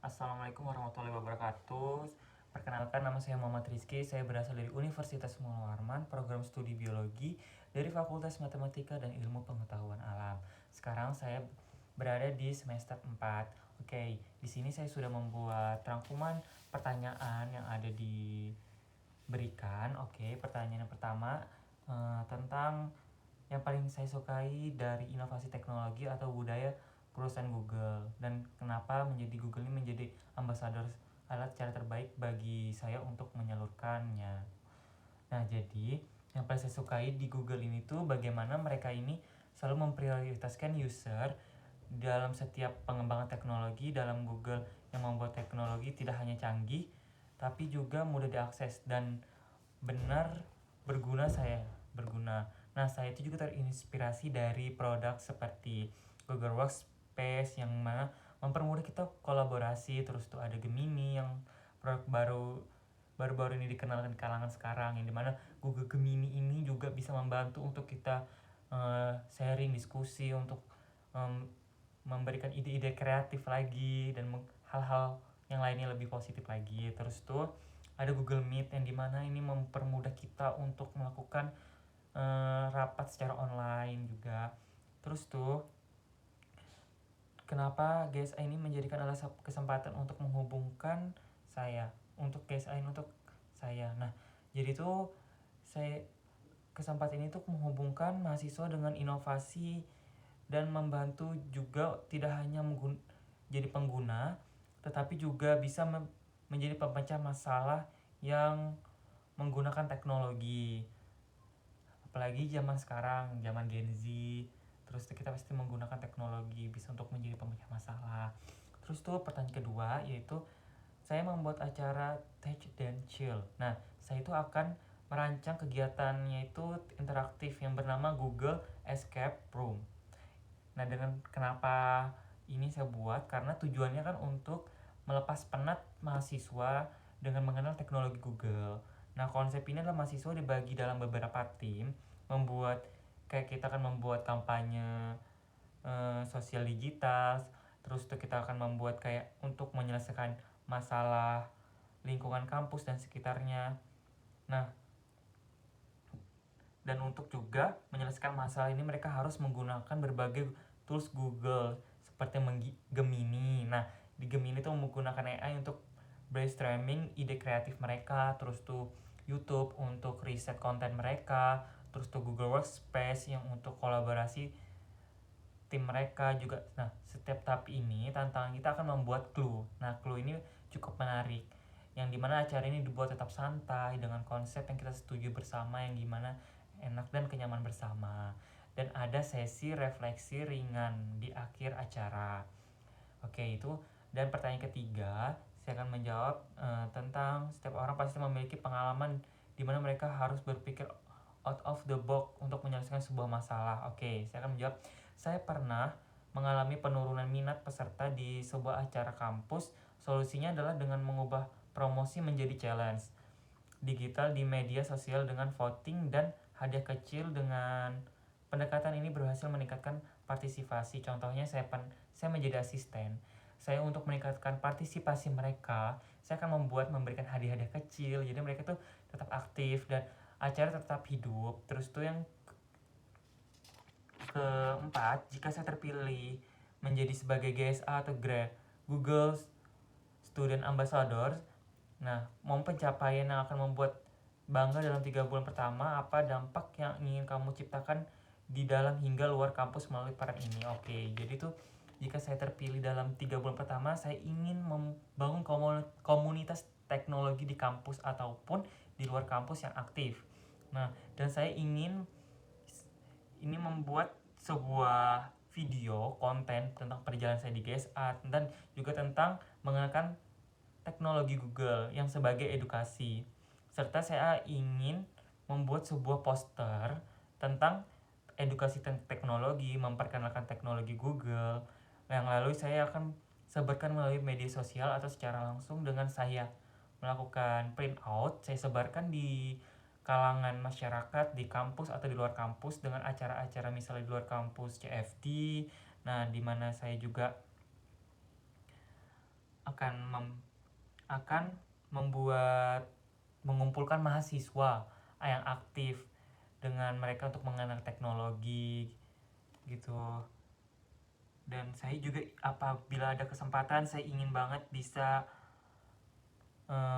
Assalamualaikum warahmatullahi wabarakatuh. Perkenalkan, nama saya Muhammad Rizky. Saya berasal dari Universitas Muhammad Warman, program studi biologi dari Fakultas Matematika dan Ilmu Pengetahuan Alam. Sekarang saya berada di semester 4. Oke, di sini saya sudah membuat rangkuman pertanyaan yang ada diberikan. Oke, pertanyaan yang pertama tentang yang paling saya sukai dari inovasi teknologi atau budaya perusahaan Google, dan kenapa Google ini menjadi ambasador adalah cara terbaik bagi saya untuk menyalurkannya. Nah, jadi yang paling saya sukai di Google ini tuh bagaimana mereka ini selalu memprioritaskan user dalam setiap pengembangan teknologi dalam Google, yang membuat teknologi tidak hanya canggih tapi juga mudah diakses dan benar berguna. Nah, saya itu juga terinspirasi dari produk seperti Google Workspace yang mana mempermudah kita kolaborasi. Terus tuh ada Gemini yang produk baru-baru ini dikenalkan di kalangan sekarang, yang dimana Google Gemini ini juga bisa membantu untuk kita sharing, diskusi, untuk memberikan ide-ide kreatif lagi dan hal-hal yang lainnya lebih positif lagi. Terus tuh ada Google Meet yang dimana ini mempermudah kita untuk melakukan rapat secara online juga. Terus tuh kenapa GSA ini menjadikan alasan kesempatan untuk menghubungkan saya, untuk GSA ini untuk saya. Nah, jadi tuh saya kesempatan ini tuh menghubungkan mahasiswa dengan inovasi dan membantu juga tidak hanya jadi pengguna, tetapi juga bisa menjadi pemecah masalah yang menggunakan teknologi. Apalagi zaman sekarang, zaman Gen Z, terus kita pasti menggunakan teknologi bisa untuk menjadi pemecah masalah. Terus tuh pertanyaan kedua yaitu saya membuat acara Tech dan Chill. Nah, saya itu akan merancang kegiatannya itu interaktif yang bernama Google Escape Room. Nah, dengan kenapa ini saya buat, karena tujuannya kan untuk melepas penat mahasiswa dengan mengenal teknologi Google. Nah, konsep ini adalah mahasiswa dibagi dalam beberapa tim, membuat kayak kita akan membuat kampanye sosial digital, terus tuh kita akan membuat kayak untuk menyelesaikan masalah lingkungan kampus dan sekitarnya. Nah, dan untuk juga menyelesaikan masalah ini mereka harus menggunakan berbagai tools Google seperti Gemini. Nah, di Gemini itu menggunakan AI untuk brainstorming ide kreatif mereka, terus tuh YouTube untuk riset konten mereka, terus tuh Google Workspace yang untuk kolaborasi tim mereka juga. Nah, setiap tahap ini tantangan kita akan membuat clue. Nah, clue ini cukup menarik, yang dimana acara ini dibuat tetap santai dengan konsep yang kita setuju bersama, yang gimana enak dan kenyaman bersama, dan ada sesi refleksi ringan di akhir acara. Oke, itu. Dan pertanyaan ketiga, saya akan menjawab tentang setiap orang pasti memiliki pengalaman di mana mereka harus berpikir out of the box untuk menyelesaikan sebuah masalah. Oke, saya akan menjawab. Saya pernah mengalami penurunan minat peserta di sebuah acara kampus. Solusinya adalah dengan mengubah promosi menjadi challenge digital di media sosial dengan voting dan hadiah kecil. Dengan pendekatan ini berhasil meningkatkan partisipasi. Contohnya saya menjadi asisten. Saya untuk meningkatkan partisipasi mereka, saya akan memberikan hadiah-hadiah kecil. Jadi mereka tuh tetap aktif dan acara tetap hidup. Terus tuh yang keempat, jika saya terpilih menjadi sebagai GSA atau Google Student Ambassador, nah, momen pencapaian yang akan membuat bangga dalam 3 bulan pertama, apa dampak yang ingin kamu ciptakan di dalam hingga luar kampus melalui peran ini. Oke, jadi tuh jika saya terpilih dalam 3 bulan pertama, saya ingin membangun komunitas teknologi di kampus ataupun di luar kampus yang aktif. Nah, dan saya ingin ini membuat sebuah video konten tentang perjalanan saya di GSA dan juga tentang mengenalkan teknologi Google yang sebagai edukasi. Serta saya ingin membuat sebuah poster tentang edukasi teknologi, memperkenalkan teknologi Google, yang lalu saya akan sebarkan melalui media sosial atau secara langsung dengan saya melakukan print out. Saya sebarkan di kalangan masyarakat di kampus atau di luar kampus dengan acara-acara misalnya di luar kampus CFD. Nah, di mana saya juga akan mengumpulkan mahasiswa yang aktif dengan mereka untuk mengenal teknologi gitu. Dan saya juga apabila ada kesempatan saya ingin banget bisa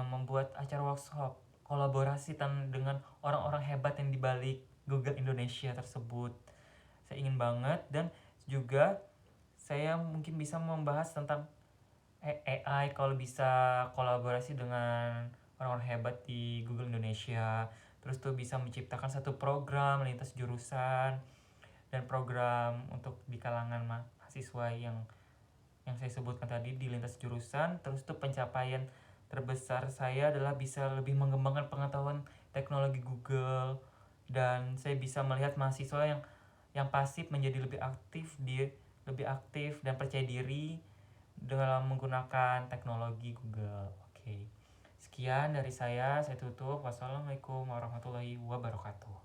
membuat acara workshop kolaborasi dengan orang-orang hebat yang dibalik Google Indonesia tersebut. Saya ingin banget, dan juga saya mungkin bisa membahas tentang AI kalau bisa kolaborasi dengan orang-orang hebat di Google Indonesia. Terus tuh bisa menciptakan satu program lintas jurusan dan program untuk di kalangan mahasiswa yang saya sebutkan tadi di lintas jurusan. Terus tuh pencapaian terbesar saya adalah bisa lebih mengembangkan pengetahuan teknologi Google, dan saya bisa melihat mahasiswa yang pasif menjadi lebih aktif dan percaya diri dalam menggunakan teknologi Google. Oke. Sekian dari saya tutup. Wassalamualaikum warahmatullahi wabarakatuh.